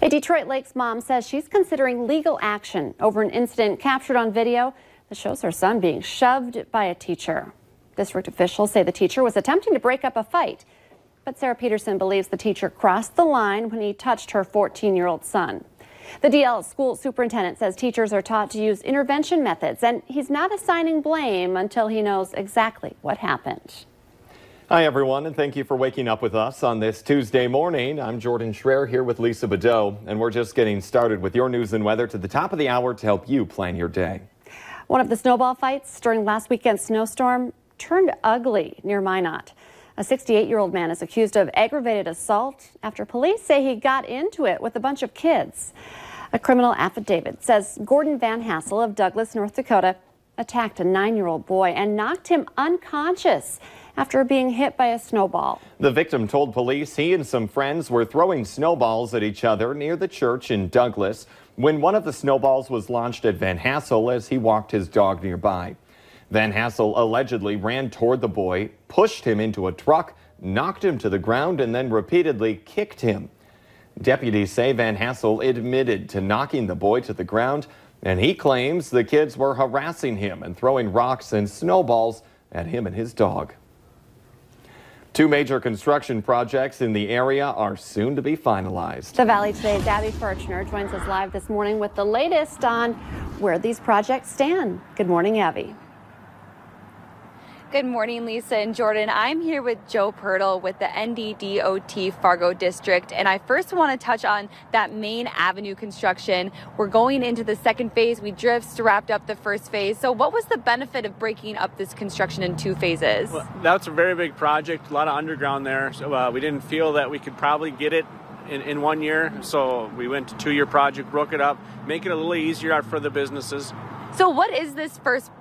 A Detroit Lakes mom says she's considering legal action over an incident captured on video that shows her son being shoved by a teacher. District officials say the teacher was attempting to break up a fight, but Sarah Peterson believes the teacher crossed the line when he touched her 14-year-old son. The DL school superintendent says teachers are taught to use intervention methods, and he's not assigning blame until he knows exactly what happened. Hi, everyone, and thank you for waking up with us on this Tuesday morning. I'm Jordan Schreier here with Lisa Badeau, and we're just getting started with your news and weather to the top of the hour to help you plan your day. One of the snowball fights during last weekend's snowstorm turned ugly near Minot. A 68-year-old man is accused of aggravated assault after police say he got into it with a bunch of kids. A criminal affidavit says Gordon Van Hassel of Douglas, North Dakota, attacked a 9-year-old boy and knocked him unconscious after being hit by a snowball. The victim told police he and some friends were throwing snowballs at each other near the church in Douglas when one of the snowballs was launched at Van Hassel as he walked his dog nearby. Van Hassel allegedly ran toward the boy, pushed him into a truck, knocked him to the ground, and then repeatedly kicked him. Deputies say Van Hassel admitted to knocking the boy to the ground, and he claims the kids were harassing him and throwing rocks and snowballs at him and his dog. Two major construction projects in the area are soon to be finalized. The Valley Today's Abby Furchner joins us live this morning with the latest on where these projects stand. Good morning, Abby. Good morning, Lisa and Jordan. I'm here with Joe Pirtle with the NDDOT Fargo District, and I first want to touch on that Main Avenue construction. We're going into the second phase. We just wrapped up the first phase. So what was the benefit of breaking up this construction in two phases? Well, that's a very big project, a lot of underground there. So we didn't feel that we could probably get it in 1 year. So we went to 2-year project, broke it up, make it a little easier for the businesses. So what is this first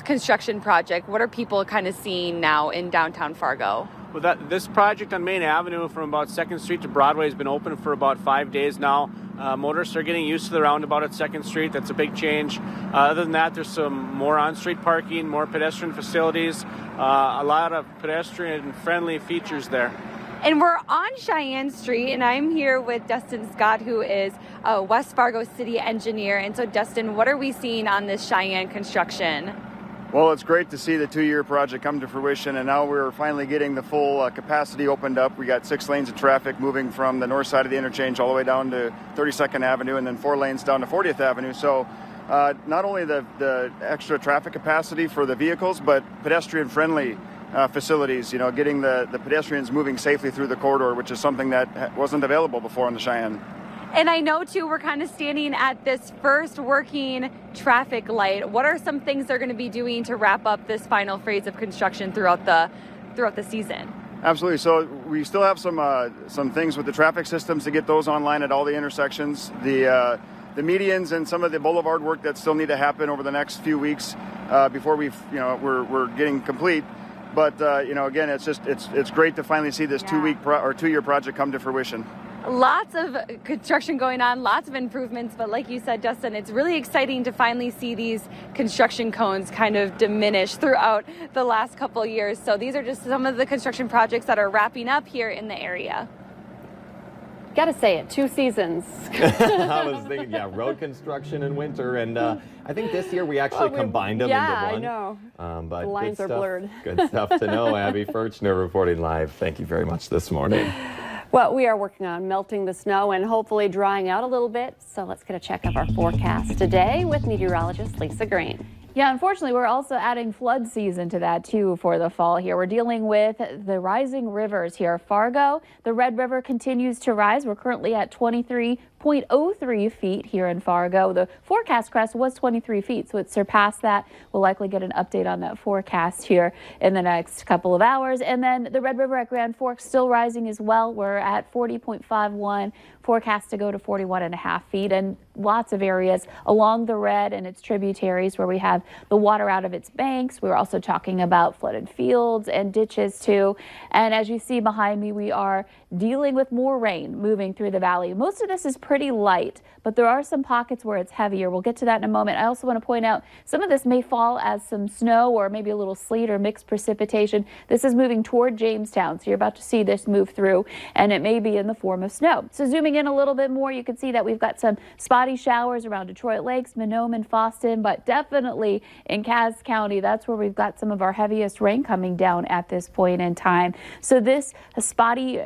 construction project? What are people kind of seeing now in downtown Fargo? Well, this project on Main Avenue from about 2nd Street to Broadway has been open for about 5 days now. Motorists are getting used to the roundabout at 2nd Street. That's a big change. Other than that, there's some more on-street parking, more pedestrian facilities, a lot of pedestrian-friendly features there. And we're on Cheyenne Street, and I'm here with Dustin Scott, who is a West Fargo city engineer. And so, Dustin, what are we seeing on this Cheyenne construction? Well, it's great to see the 2-year project come to fruition, and now we're finally getting the full capacity opened up. We got 6 lanes of traffic moving from the north side of the interchange all the way down to 32nd Avenue, and then 4 lanes down to 40th Avenue. So not only the extra traffic capacity for the vehicles, but pedestrian-friendly facilities, getting the pedestrians moving safely through the corridor, which is something that wasn't available before on the Cheyenne. And I know, too, we're kind of standing at this first working traffic light. What are some things they're going to be doing to wrap up this final phase of construction throughout the season? Absolutely. So we still have some things with the traffic systems to get those online at all the intersections. The medians and some of the boulevard work that still need to happen over the next few weeks before we're getting complete. But again, it's great to finally see this 2-year project come to fruition. Lots of construction going on, lots of improvements, but like you said, Dustin, it's really exciting to finally see these construction cones kind of diminish throughout the last couple of years. So these are just some of the construction projects that are wrapping up here in the area. Gotta say it, 2 seasons. I was thinking, road construction in winter, and I think this year we actually combined them into one. Yeah, I know. But the lines are blurred. Good stuff to know. Abby Furchner reporting live. Thank you very much this morning. Well, we are working on melting the snow and hopefully drying out a little bit. So let's get a check of our forecast today with meteorologist Lisa Green. Yeah, unfortunately, we're also adding flood season to that, too, for the fall here. We're dealing with the rising rivers here. Fargo, the Red River continues to rise. We're currently at 23.03 feet here in Fargo. The forecast crest was 23 feet, so it surpassed that. We'll likely get an update on that forecast here in the next couple of hours. And then the Red River at Grand Forks still rising as well. We're at 40.51, forecast to go to 41.5 feet, and lots of areas along the Red and its tributaries where we have the water out of its banks. We're also talking about flooded fields and ditches too. And as you see behind me, we are dealing with more rain moving through the valley. Most of this is pretty light, but there are some pockets where it's heavier. We'll get to that in a moment. I also want to point out some of this may fall as some snow or maybe a little sleet or mixed precipitation. This is moving toward Jamestown, so you're about to see this move through, and it may be in the form of snow. So zooming in a little bit more, you can see that we've got some spotty showers around Detroit Lakes, Monome, and Foston, but definitely in Cass County, that's where we've got some of our heaviest rain coming down at this point in time. So this spotty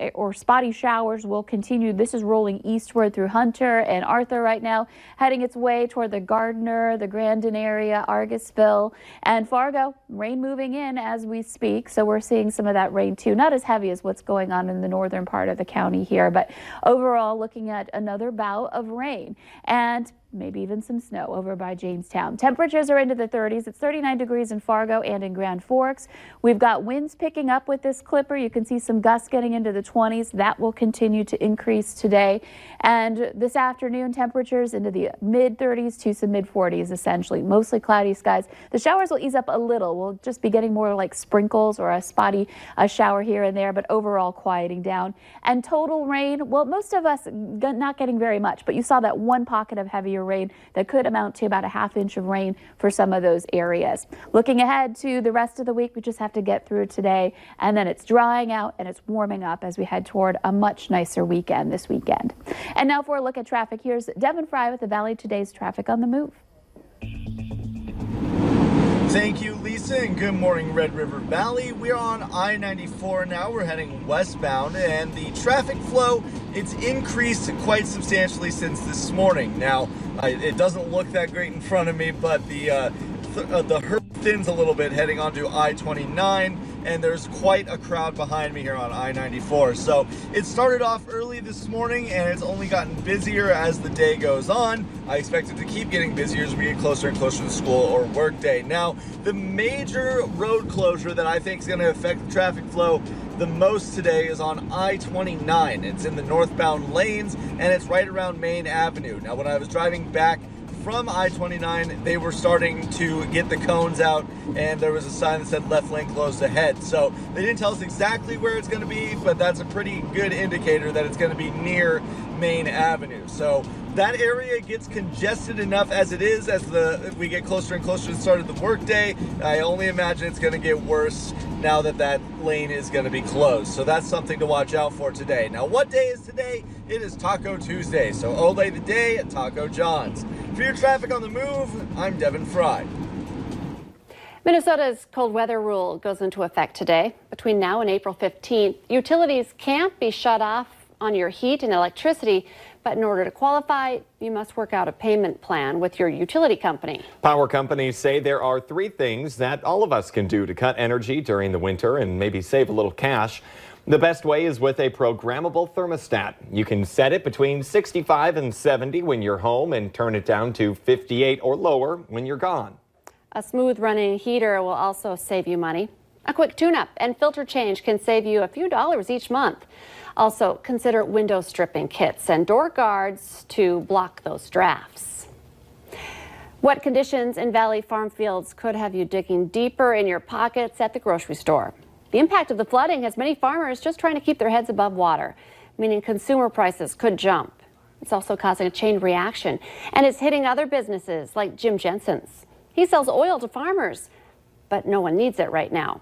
showers will continue. This is rolling eastward through Hunter and Arthur right now, heading its way toward the Gardner, the Grandin area, Argusville, and Fargo. Rain moving in as we speak, so we're seeing some of that rain too. Not as heavy as what's going on in the northern part of the county here, but overall looking at another bout of rain and maybe even some snow over by Jamestown. Temperatures are into the 30s. It's 39 degrees in Fargo and in Grand Forks. We've got winds picking up with this clipper. You can see some gusts getting into the 20s. That will continue to increase today. And this afternoon, temperatures into the mid 30s to some mid 40s, essentially. Mostly cloudy skies. The showers will ease up a little. We'll just be getting more like sprinkles or a spotty shower here and there, but overall quieting down. And total rain, well, most of us not getting very much, but you saw that one pocket of heavier rain that could amount to about a ½ inch of rain for some of those areas. Looking ahead to the rest of the week, we just have to get through today, and then it's drying out and it's warming up as we head toward a much nicer weekend this weekend. And now for a look at traffic, here's Devin Fry with the Valley Today's Traffic on the Move. Thank you, Lisa, and good morning, Red River Valley. We're on I-94 now. We're heading westbound, and the traffic flow, it's increased quite substantially since this morning. Now, it doesn't look that great in front of me, but the herd thins a little bit heading onto I-29, and there's quite a crowd behind me here on I-94. So it started off early this morning, and it's only gotten busier as the day goes on. I expect it to keep getting busier as we get closer and closer to school or work day. Now, the major road closure that I think is going to affect the traffic flow the most today is on I-29. It's in the northbound lanes, and it's right around Main Avenue. Now, when I was driving back from I-29, they were starting to get the cones out, and there was a sign that said left lane closed ahead. So they didn't tell us exactly where it's going to be, but that's a pretty good indicator that it's going to be near Main Avenue. So that area gets congested enough as it is as we get closer and closer to the start of the workday. I only imagine it's going to get worse now that that lane is going to be closed. So that's something to watch out for today. Now, what day is today? It is Taco Tuesday. So Olay the day at Taco John's. For your traffic on the move, I'm Devin Fry. Minnesota's cold weather rule goes into effect today. Between now and April 15th, utilities can't be shut off on your heat and electricity, but in order to qualify, you must work out a payment plan with your utility company. Power companies say there are 3 things that all of us can do to cut energy during the winter and maybe save a little cash. The best way is with a programmable thermostat. You can set it between 65 and 70 when you're home and turn it down to 58 or lower when you're gone. A smooth running heater will also save you money. A quick tune-up and filter change can save you a few dollars each month. Also, consider window stripping kits and door guards to block those drafts. Wet conditions in Valley farm fields could have you digging deeper in your pockets at the grocery store. The impact of the flooding has many farmers just trying to keep their heads above water, meaning consumer prices could jump. It's also causing a chain reaction, and it's hitting other businesses like Jim Jensen's. He sells oil to farmers, but no one needs it right now.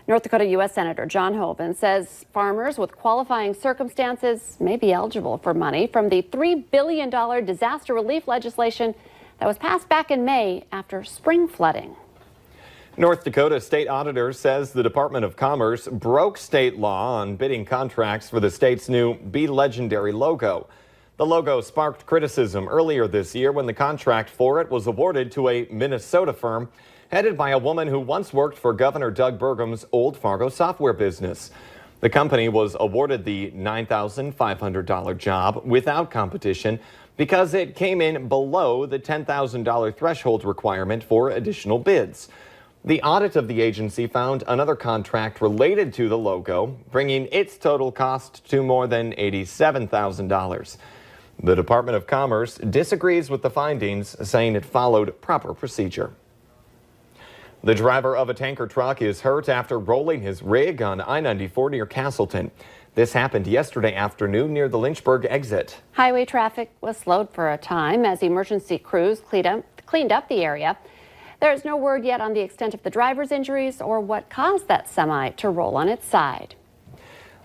North Dakota U.S. Senator John Hoeven says farmers with qualifying circumstances may be eligible for money from the $3 billion disaster relief legislation that was passed back in May after spring flooding. North Dakota state auditor says the Department of Commerce broke state law on bidding contracts for the state's new Be Legendary logo. The logo sparked criticism earlier this year when the contract for it was awarded to a Minnesota firm headed by a woman who once worked for Governor Doug Burgum's old Fargo software business. The company was awarded the $9,500 job without competition because it came in below the $10,000 threshold requirement for additional bids. The audit of the agency found another contract related to the logo, bringing its total cost to more than $87,000. The Department of Commerce disagrees with the findings, saying it followed proper procedure. The driver of a tanker truck is hurt after rolling his rig on I-94 near Castleton. This happened yesterday afternoon near the Lynchburg exit. Highway traffic was slowed for a time as emergency crews cleaned up the area. There is no word yet on the extent of the driver's injuries or what caused that semi to roll on its side.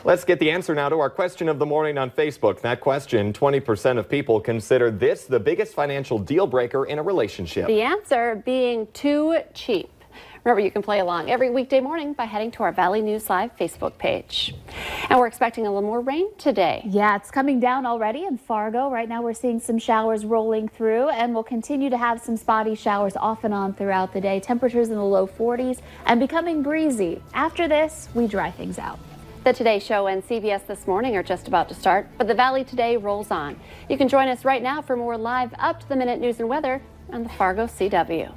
Let's get the answer now to our question of the morning on Facebook. That question, 20% of people consider this the biggest financial deal breaker in a relationship. The answer being too cheap. Remember, you can play along every weekday morning by heading to our Valley News Live Facebook page. And we're expecting a little more rain today. Yeah, it's coming down already in Fargo. Right now we're seeing some showers rolling through, and we'll continue to have some spotty showers off and on throughout the day. Temperatures in the low 40s and becoming breezy. After this, we dry things out. The Today Show and CBS This Morning are just about to start, but the Valley Today rolls on. You can join us right now for more live up-to-the-minute news and weather on the Fargo CW.